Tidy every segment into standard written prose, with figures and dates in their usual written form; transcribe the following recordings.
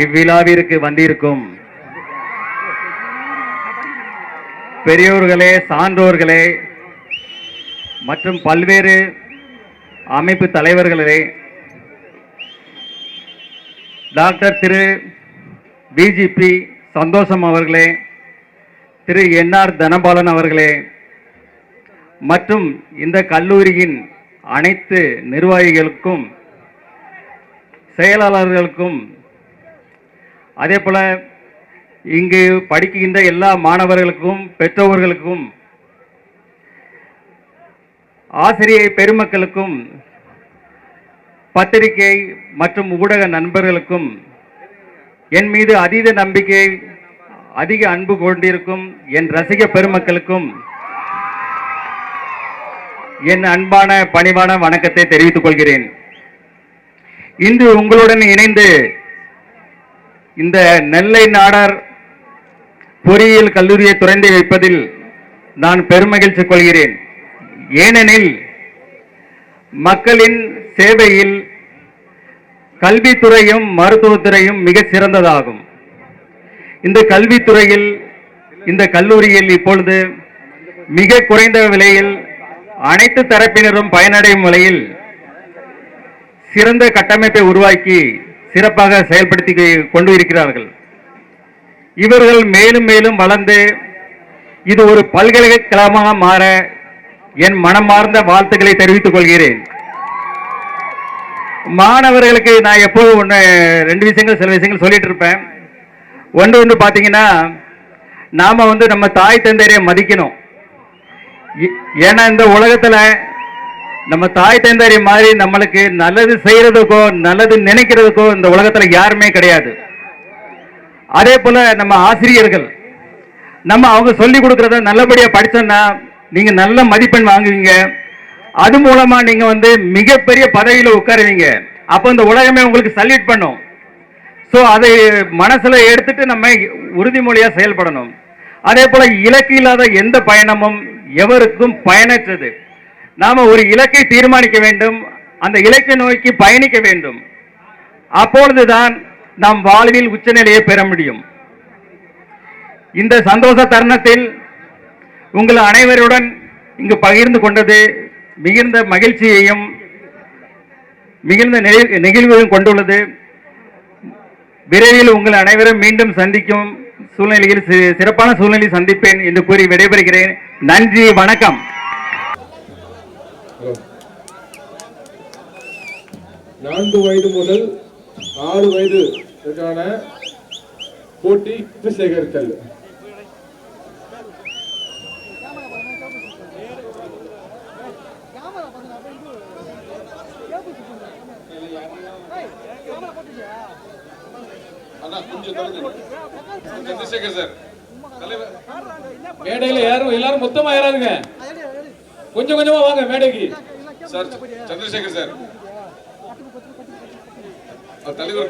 இவ்விழாவிற்கு வந்திருக்கும் பெரியோர்களே, சான்றோர்களே மற்றும் பல்வேறு அமைப்பு தலைவர்களே, டாக்டர் திரு பிஜிபி சந்தோஷம் அவர்களே, திரு என்ஆர் தனபாலன் அவர்களே மற்றும் இந்த கல்லூரியின் அனைத்து நிர்வாகிகளுக்கும், செயலாளர்களுக்கும், அதே போல இங்கு படிக்கின்ற எல்லா மாணவர்களுக்கும், பெற்றோர்களுக்கும், ஆசிரியர் பெருமக்களுக்கும், பத்திரிகை மற்றும் ஊடக நண்பர்களுக்கும், என் மீது அதீத நம்பிக்கை, அதிக அன்பு கொண்டிருக்கும் என் ரசிக பெருமக்களுக்கும் என் அன்பான பணிவான வணக்கத்தை தெரிவித்துக் கொள்கிறேன். இன்று உங்களுடன் இணைந்து இந்த நெல்லை நாடார் பொறியியல் கல்லூரியை திறந்து வைப்பதில் நான் பெருமகிழ்ச்சி கொள்கிறேன். ஏனெனில் மக்களின் சேவையில் கல்வித்துறையும் மருத்துவத்துறையும் மிக சிறந்ததாகும். இந்த கல்வித்துறையில் இந்த கல்லூரியில் இப்பொழுது மிக குறைந்த விலையில் அனைத்து தரப்பினரும் பயனடையும் வகையில் சிறந்த கட்டமைப்பை உருவாக்கி சிறப்பாக செயல்படுத்தி கொண்டு இருக்கிறார்கள். இவர்கள் மேலும் மேலும் வளர்ந்து இது ஒரு பல்கலைக்கழகமாக மாற என் மனமார்ந்த வாழ்த்துக்களை தெரிவித்துக் கொள்கிறேன். மாணவர்களுக்கு நான் எப்போதும் சில விஷயங்கள் சொல்லிட்டு இருப்பேன். ஒன்று பார்த்தீங்கன்னா, நாம நம்ம தாய் தந்தையரை மதிக்கணும். ஏன்னா இந்த உலகத்துல நம்ம தாய் தந்தையரை மாதிரி நம்மளுக்கு நல்லது செய்யறதுக்கோ நல்லது நினைக்கிறதுக்கோ இந்த உலகத்துல யாருமே கிடையாது. அதே போல நம்ம ஆசிரியர்கள், நம்ம அவங்க சொல்லி கொடுக்கறத நல்லபடியா படிச்சோம்னா நீங்க நல்ல மதிப்பெண் வாங்குவீங்க. அது மூலமா நீங்க மிகப்பெரிய பதவியில உட்காருவீங்க. அப்ப இந்த உலகமே உங்களுக்கு சல்யூட் பண்ணும். சோ அதை மனசுல எடுத்துட்டு நம்ம உறுதிமொழியா செயல்படணும். அதே போல இலக்கு இல்லாத எந்த பயணமும் எவருக்கும் பயனற்றது. நாம ஒரு இலக்கை தீர்மானிக்க வேண்டும், அந்த இலக்கை நோக்கி பயணிக்க வேண்டும். அப்பொழுதுதான் நாம் வாழ்வில் உச்சநிலையை பெற முடியும். இந்த சந்தோஷ தருணத்தில் உங்கள் அனைவருடன் இங்கு பகிர்ந்து கொண்டது மிகுந்த மகிழ்ச்சியையும் மிகுந்த நெகிழ்வையும் கொண்டுள்ளது. விரைவில் உங்கள் அனைவரும் மீண்டும் சந்திக்கும் சூழ்நிலையில் சிறப்பான சூழ்நிலை சந்திப்பேன் என்று கூறி விடைபெறுகிறேன். நன்றி, வணக்கம். 4 வயது முதல் 6 வயதுக்கான போட்டி சேகரித்தல். மேடையில எல்லாரும் மொத்தமா ஏறாதுங்க, கொஞ்சம் கொஞ்சமா வாங்க மேடைக்கு. சார் சந்திரசேகர் சார் தலைவர்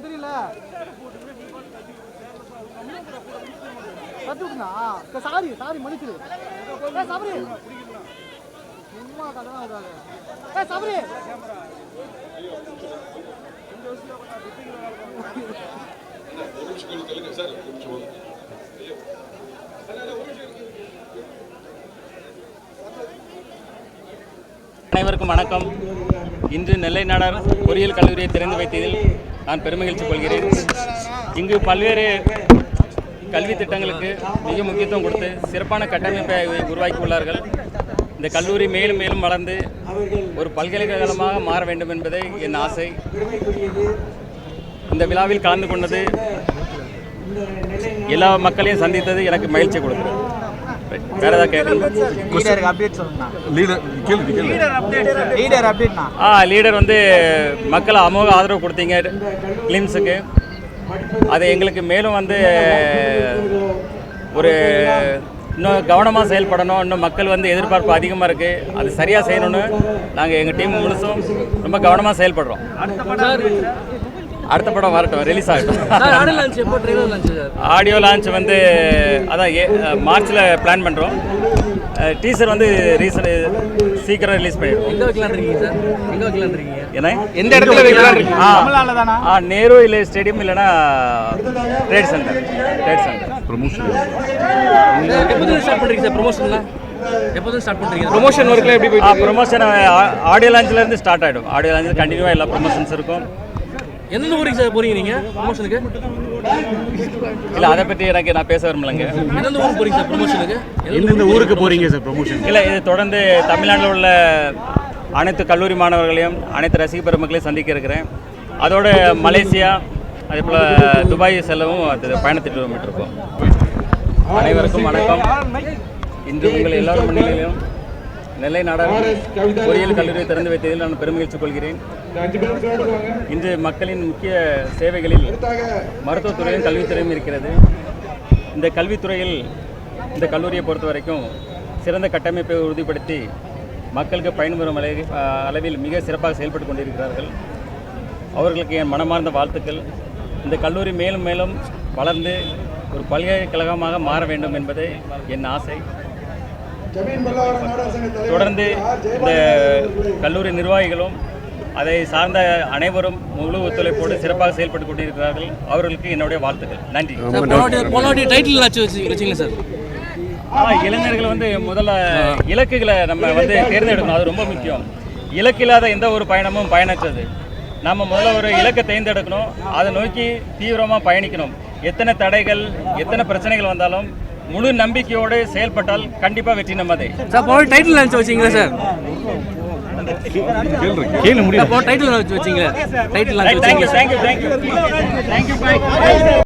தெரியல சாரி சாரி மன்னிச்சிரு சபரி சும்மா கதை வராது சபரி அனைவருக்கும் வணக்கம். இன்று நெல்லை நாடார் பொறியியல் கல்லூரியை திறந்து வைத்ததில் நான் பெருமகிழ்ச்சி கொள்கிறேன். இங்கு பல்வேறு கல்வி திட்டங்களுக்கு மிக முக்கியத்துவம் கொடுத்து சிறப்பான கட்டமைப்பை உருவாக்கி உள்ளார்கள். இந்த கல்லூரி மேலும் மேலும் வளர்ந்து ஒரு பல்கலைக்கழகமாக மாற வேண்டும் என்பதே என் ஆசை. இந்த விழாவில் கலந்து கொண்டது எல்லா மக்களையும் சந்தித்தது எனக்கு மகிழ்ச்சி கொடுக்குது. வேற ஏதாவது கேட்கணும்? லீடர் வந்து மக்கள் அமோக ஆதரவு கொடுத்தீங்க கிளிம்ஸுக்கு. அது எங்களுக்கு மேலும் வந்து ஒரு இன்னும் கவனமாக செயல்படணும். இன்னும் மக்கள் வந்து எதிர்பார்ப்பு அதிகமாக இருக்குது. அது சரியாக செய்யணும்னு நாங்கள் எங்கள் டீம் முழுசும் ரொம்ப கவனமாக செயல்படுறோம். அடுத்த படம் வரட்டும், ரிலீஸ் ஆகட்டும். ஆடியோ லான்ச் வந்து அதான் மார்ச்சில் பிளான் பண்ணுறோம். டீசர் வந்து சீக்கிரம் ரிலீஸ் பண்ணிடுவோம். ஏன்னா எந்த இடத்துல வைக்கலாம்? நேரு இல்லை ஸ்டேடியம் இல்லைன்னா ட்ரேட் சென்டர். ப்ரொமோஷன் ஒர்க்ல எப்படி போயிட்டு? ப்ரொமோஷன் ஆடியோ லான்ச்லேருந்து ஸ்டார்ட் ஆகிடும். ஆடியோ லான்ச்சில் கண்டினியூவாக எல்லா ப்ரொமோஷன்ஸ் இருக்கும். எந்தெந்த ஊருக்கு சார் போறீங்க நீங்க ப்ரொமோஷனுக்கு? இல்லை, அதை பற்றி நான் பேச விரும்பலைங்க. எந்தெந்த ஊருக்கு போறீங்க சார் ப்ரொமோஷனுக்கு? எந்தெந்த ஊருக்கு போறீங்க சார் ப்ரொமோஷன்? இல்லை, இது தொடர்ந்து தமிழ்நாட்டில் உள்ள அனைத்து கல்லூரி மாணவர்களையும் அனைத்து ரசிக பெருமக்களையும் சந்திக்க இருக்கிறேன். அதோட மலேசியா அதே போல் துபாய் செல்லவும் அது பயணத்திட்டு இருக்கோம். அனைவருக்கும் வணக்கம். இன்று உங்கள் எல்லாரும் முன்னிலையிலும் நெல்லை நாடார் பொறியியல் கல்லூரியை திறந்து வைத்ததில் நான் பெருமகிழ்ச்சி கொள்கிறேன். இன்று மக்களின் முக்கிய சேவைகளில் மருத்துவத்துறையும் கல்வித்துறையும் இருக்கிறது. இந்த கல்வித்துறையில் இந்த கல்லூரியை பொறுத்த வரைக்கும் சிறந்த கட்டமைப்பை உறுதிப்படுத்தி மக்களுக்கு பயன்பெறும் அளவில் மிக சிறப்பாக செயல்பட்டு கொண்டிருக்கிறார்கள். அவர்களுக்கு என் மனமார்ந்த வாழ்த்துக்கள். இந்த கல்லூரி மேலும் மேலும் வளர்ந்து ஒரு பல்கலைக்கழகமாக மாற வேண்டும் என்பது என் ஆசை. தொடர்ந்து இந்த கல்லூரி நிர்வாகிகளும் அதை சார்ந்த அனைவரும் முழு ஒத்துழைப்போடு சிறப்பாக செயல்பட்டு கொண்டிருக்கிறார்கள். அவர்களுக்கு என்னுடைய வாழ்த்துக்கள். நன்றி. இளைஞர்கள் வந்து முதல்ல இலக்குகளை நம்ம வந்து தேர்ந்தெடுக்கணும். அது ரொம்ப முக்கியம். இலக்கில்லாத எந்த ஒரு பயணமும் பயனற்றது. நம்ம முதல்ல ஒரு இலக்கை தேர்ந்தெடுக்கணும். அதை நோக்கி தீவிரமாக பயணிக்கணும். எத்தனை தடைகள் எத்தனை பிரச்சனைகள் வந்தாலும் முழு நம்பிக்கையோடு செயல்பட்டால் கண்டிப்பாக வெற்றி நம்மதே. டைட்டில் லான்ச் வச்சிங்களா சார்? கேளு முடியும். டைட்டில் லான்ச் வச்சிங்களா? Title launch thank you.